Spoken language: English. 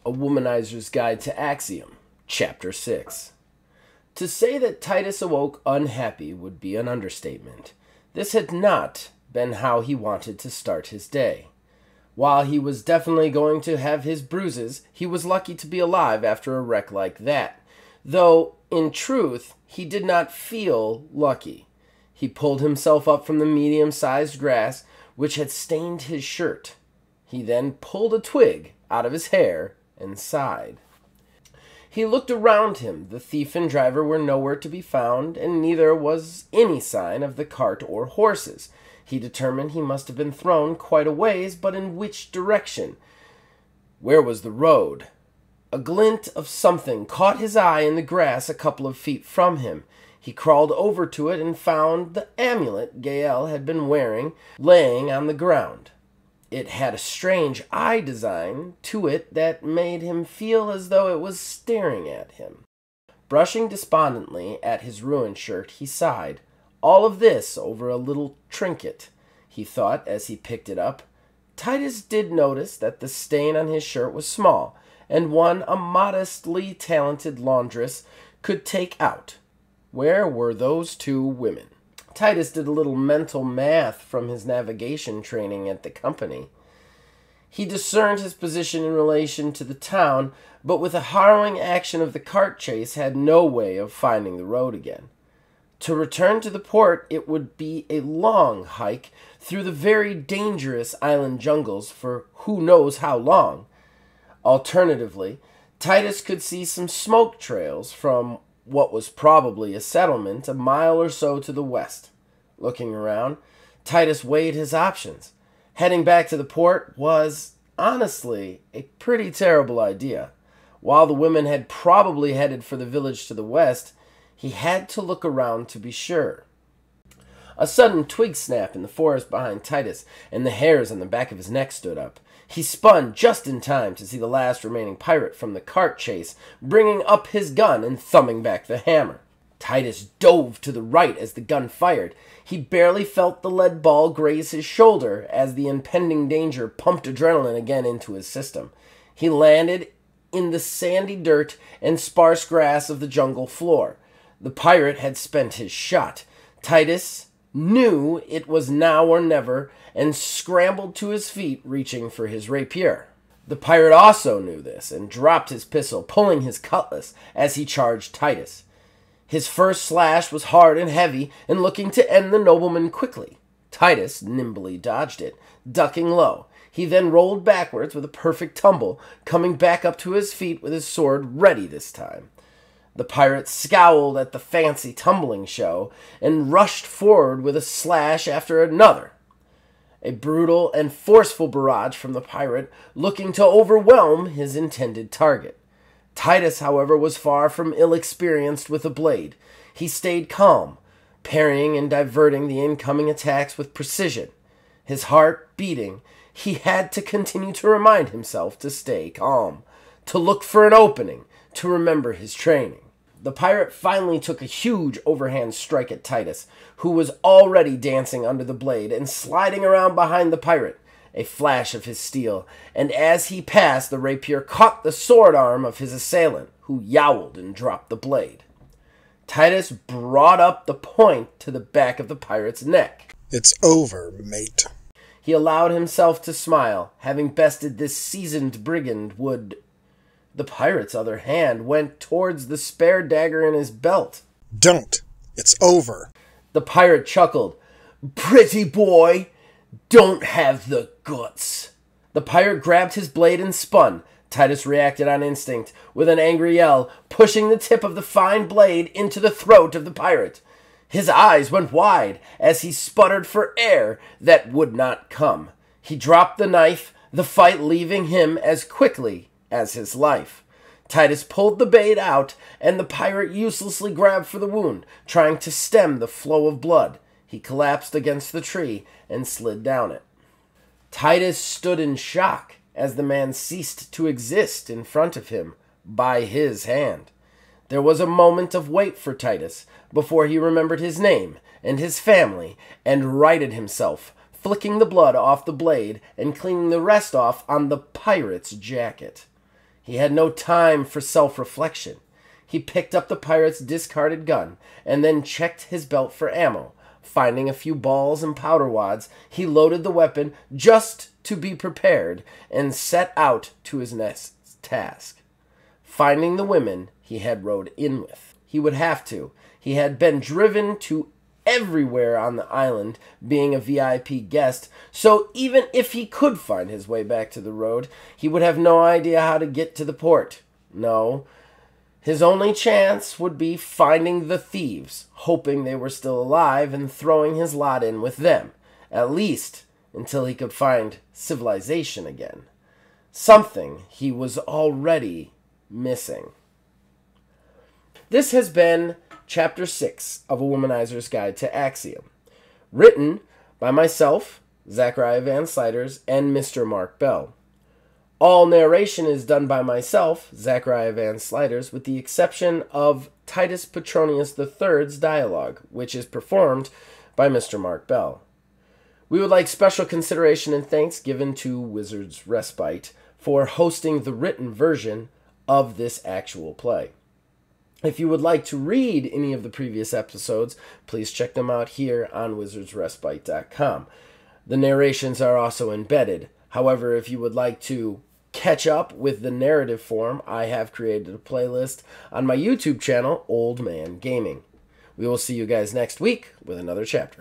A Womanizer's Guide to Axiom, Chapter 6. To say that Titus awoke unhappy would be an understatement. This had not been how he wanted to start his day. While he was definitely going to have his bruises, he was lucky to be alive after a wreck like that. Though, in truth, he did not feel lucky. He pulled himself up from the medium-sized grass, which had stained his shirt. He then pulled a twig out of his hair and sighed. He looked around him. The thief and driver were nowhere to be found, and neither was any sign of the cart or horses. He determined he must have been thrown quite a ways, but in which direction? Where was the road? A glint of something caught his eye in the grass a couple of feet from him. He crawled over to it and found the amulet Gael had been wearing laying on the ground. It had a strange eye design to it that made him feel as though it was staring at him. Brushing despondently at his ruined shirt, he sighed. All of this over a little trinket, he thought as he picked it up. Titus did notice that the stain on his shirt was small, and one a modestly talented laundress could take out. Where were those two women? Titus did a little mental math from his navigation training at the company. He discerned his position in relation to the town, but with the harrowing action of the cart chase had no way of finding the road again. To return to the port, it would be a long hike through the very dangerous island jungles for who knows how long. Alternatively, Titus could see some smoke trails from what was probably a settlement a mile or so to the west. Looking around, Titus weighed his options. Heading back to the port was, honestly, a pretty terrible idea. While the women had probably headed for the village to the west, he had to look around to be sure. A sudden twig snapped in the forest behind Titus, and the hairs on the back of his neck stood up. He spun just in time to see the last remaining pirate from the cart chase, bringing up his gun and thumbing back the hammer. Titus dove to the right as the gun fired. He barely felt the lead ball graze his shoulder as the impending danger pumped adrenaline again into his system. He landed in the sandy dirt and sparse grass of the jungle floor. The pirate had spent his shot. Titus knew it was now or never and scrambled to his feet, reaching for his rapier. The pirate also knew this and dropped his pistol, pulling his cutlass as he charged Titus. His first slash was hard and heavy and looking to end the nobleman quickly. Titus nimbly dodged it, ducking low. He then rolled backwards with a perfect tumble, coming back up to his feet with his sword ready this time. The pirate scowled at the fancy tumbling show and rushed forward with a slash after another. A brutal and forceful barrage from the pirate, looking to overwhelm his intended target. Titus, however, was far from ill-experienced with a blade. He stayed calm, parrying and diverting the incoming attacks with precision. His heart beating, he had to continue to remind himself to stay calm, to look for an opening, to remember his training. The pirate finally took a huge overhand strike at Titus, who was already dancing under the blade and sliding around behind the pirate. A flash of his steel, and as he passed, the rapier caught the sword arm of his assailant, who yowled and dropped the blade. Titus brought up the point to the back of the pirate's neck. "It's over, mate." He allowed himself to smile, having bested this seasoned brigand would... The pirate's other hand went towards the spare dagger in his belt. "Don't. It's over." The pirate chuckled. "Pretty boy, don't have the guts." The pirate grabbed his blade and spun. Titus reacted on instinct, with an angry yell, pushing the tip of the fine blade into the throat of the pirate. His eyes went wide as he sputtered for air that would not come. He dropped the knife, the fight leaving him as quickly as his life. Titus pulled the blade out, and the pirate uselessly grabbed for the wound, trying to stem the flow of blood. He collapsed against the tree and slid down it. Titus stood in shock as the man ceased to exist in front of him by his hand. There was a moment of wait for Titus before he remembered his name and his family and righted himself, flicking the blood off the blade and cleaning the rest off on the pirate's jacket. He had no time for self-reflection. He picked up the pirate's discarded gun and then checked his belt for ammo. Finding a few balls and powder wads, he loaded the weapon just to be prepared and set out to his next task. Finding the women he had rode in with. He would have to. He had been driven to everywhere on the island, being a VIP guest, so even if he could find his way back to the road, he would have no idea how to get to the port. No, his only chance would be finding the thieves, hoping they were still alive, and throwing his lot in with them, at least until he could find civilization again. Something he was already missing. This has been Chapter 6 of A Womanizer's Guide to Axiom, written by myself, Zachariah Van Sliders, and Mr. Mark Bell. All narration is done by myself, Zachariah Van Sliders, with the exception of Titus Petronius III's dialogue, which is performed by Mr. Mark Bell. We would like special consideration and thanks given to Wizard's Respite for hosting the written version of this actual play. If you would like to read any of the previous episodes, please check them out here on wizardsrespite.com. The narrations are also embedded. However, if you would like to catch up with the narrative form, I have created a playlist on my YouTube channel, Old Man Gaming. We will see you guys next week with another chapter.